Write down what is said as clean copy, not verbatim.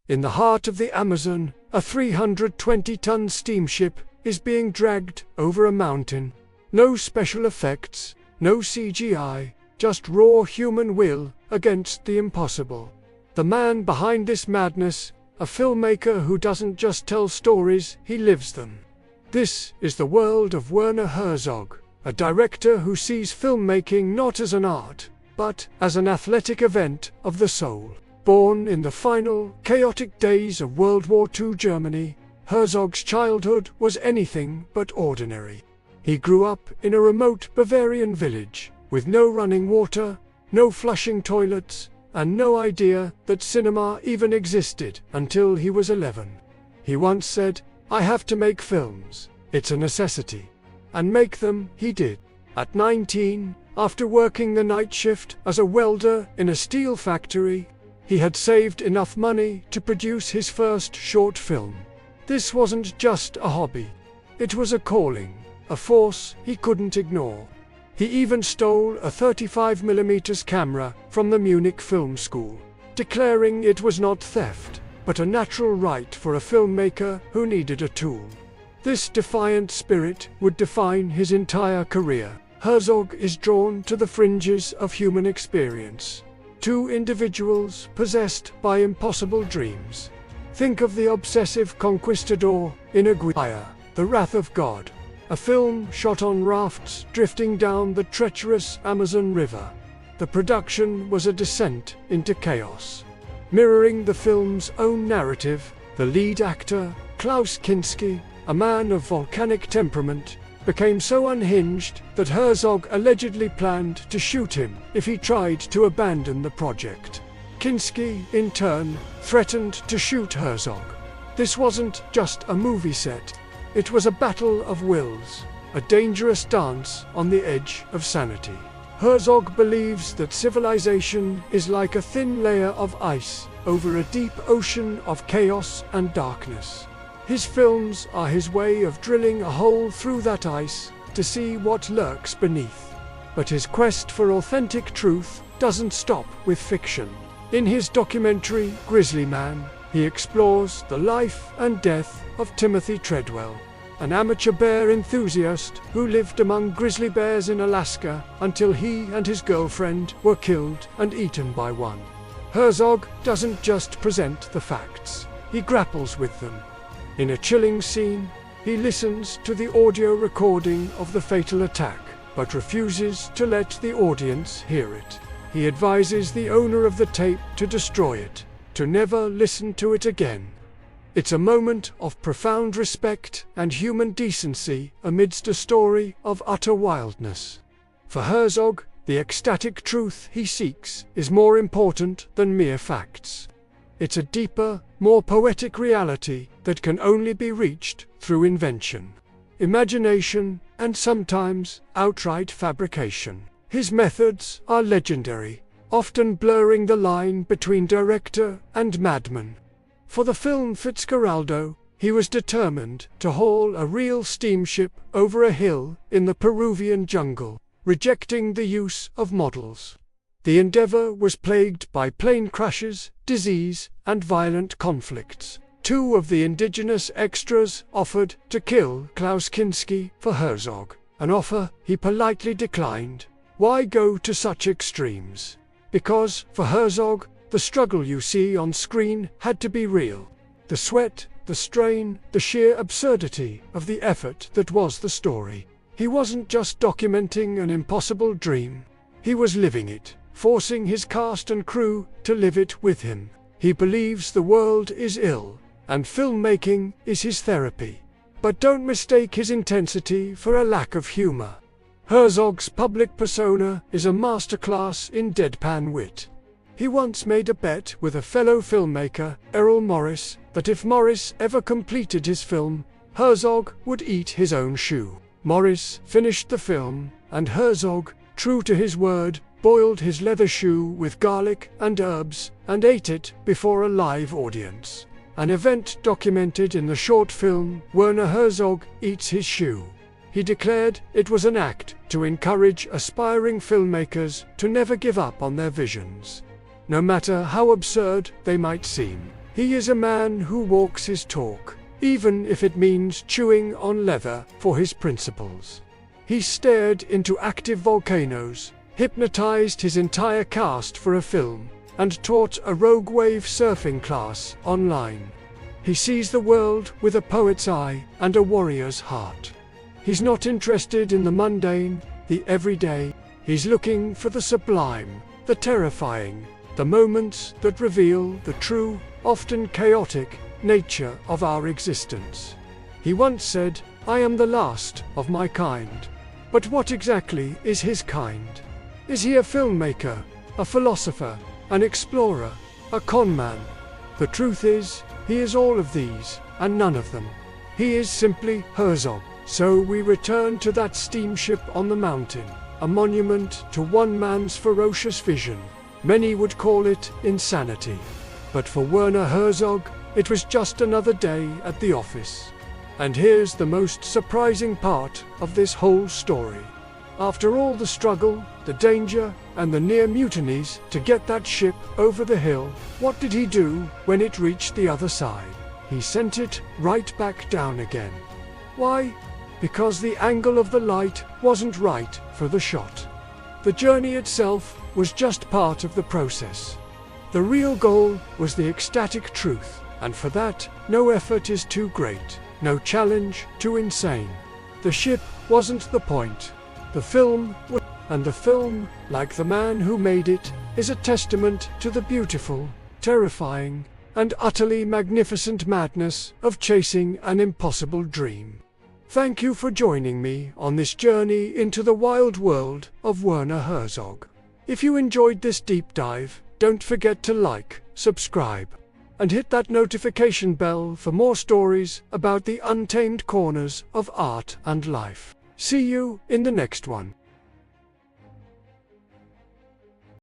In the heart of the Amazon, a 320-ton steamship is being dragged over a mountain. No special effects, no CGI, just raw human will against the impossible. The man behind this madness, a filmmaker who doesn't just tell stories, he lives them. This is the world of Werner Herzog, a director who sees filmmaking not as an art, but as an athletic event of the soul. Born in the final, chaotic days of World War II Germany, Herzog's childhood was anything but ordinary. He grew up in a remote Bavarian village, with no running water, no flushing toilets, and no idea that cinema even existed until he was 11. He once said, "I have to make films, it's a necessity." And make them he did. At 19, after working the night shift as a welder in a steel factory, he had saved enough money to produce his first short film. This wasn't just a hobby. It was a calling, a force he couldn't ignore. He even stole a 35mm camera from the Munich Film School, declaring it was not theft, but a natural right for a filmmaker who needed a tool. This defiant spirit would define his entire career. Herzog is drawn to the fringes of human experience. Two individuals possessed by impossible dreams. Think of the obsessive conquistador in Aguirre, The Wrath of God, a film shot on rafts drifting down the treacherous Amazon River. The production was a descent into chaos. Mirroring the film's own narrative, the lead actor, Klaus Kinski, a man of volcanic temperament, became so unhinged that Herzog allegedly planned to shoot him if he tried to abandon the project. Kinski, in turn, threatened to shoot Herzog. This wasn't just a movie set. It was a battle of wills, a dangerous dance on the edge of sanity. Herzog believes that civilization is like a thin layer of ice over a deep ocean of chaos and darkness. His films are his way of drilling a hole through that ice to see what lurks beneath. But his quest for authentic truth doesn't stop with fiction. In his documentary, Grizzly Man, he explores the life and death of Timothy Treadwell, an amateur bear enthusiast who lived among grizzly bears in Alaska until he and his girlfriend were killed and eaten by one. Herzog doesn't just present the facts, he grapples with them. In a chilling scene, he listens to the audio recording of the fatal attack, but refuses to let the audience hear it. He advises the owner of the tape to destroy it, to never listen to it again. It's a moment of profound respect and human decency amidst a story of utter wildness. For Herzog, the ecstatic truth he seeks is more important than mere facts. It's a deeper, more poetic reality that can only be reached through invention, imagination, and sometimes outright fabrication. His methods are legendary, often blurring the line between director and madman. For the film Fitzcarraldo, he was determined to haul a real steamship over a hill in the Peruvian jungle, rejecting the use of models. The endeavor was plagued by plane crashes, disease, and violent conflicts. Two of the indigenous extras offered to kill Klaus Kinski for Herzog, an offer he politely declined. Why go to such extremes? Because, for Herzog, the struggle you see on screen had to be real. The sweat, the strain, the sheer absurdity of the effort that was the story. He wasn't just documenting an impossible dream. He was living it, forcing his cast and crew to live it with him. He believes the world is ill, and filmmaking is his therapy. But don't mistake his intensity for a lack of humor. Herzog's public persona is a masterclass in deadpan wit. He once made a bet with a fellow filmmaker, Errol Morris, that if Morris ever completed his film, Herzog would eat his own shoe. Morris finished the film, and Herzog, true to his word, boiled his leather shoe with garlic and herbs, and ate it before a live audience. An event documented in the short film Werner Herzog Eats His Shoe. He declared it was an act to encourage aspiring filmmakers to never give up on their visions, no matter how absurd they might seem. He is a man who walks his talk, even if it means chewing on leather for his principles. He stared into active volcanoes, hypnotized his entire cast for a film, and taught a rogue wave surfing class online. He sees the world with a poet's eye and a warrior's heart. He's not interested in the mundane, the everyday. He's looking for the sublime, the terrifying, the moments that reveal the true, often chaotic, nature of our existence. He once said, "I am the last of my kind." But what exactly is his kind? Is he a filmmaker, a philosopher, an explorer, a conman? The truth is, he is all of these, and none of them. He is simply Herzog. So we return to that steamship on the mountain, a monument to one man's ferocious vision. Many would call it insanity. But for Werner Herzog, it was just another day at the office. And here's the most surprising part of this whole story. After all the struggle, the danger, and the near mutinies to get that ship over the hill, what did he do when it reached the other side? He sent it right back down again. Why? Because the angle of the light wasn't right for the shot. The journey itself was just part of the process. The real goal was the ecstatic truth, and for that, no effort is too great, no challenge too insane. The ship wasn't the point. The film was, and the film, like the man who made it, is a testament to the beautiful, terrifying, and utterly magnificent madness of chasing an impossible dream. Thank you for joining me on this journey into the wild world of Werner Herzog. If you enjoyed this deep dive, don't forget to like, subscribe, and hit that notification bell for more stories about the untamed corners of art and life. See you in the next one.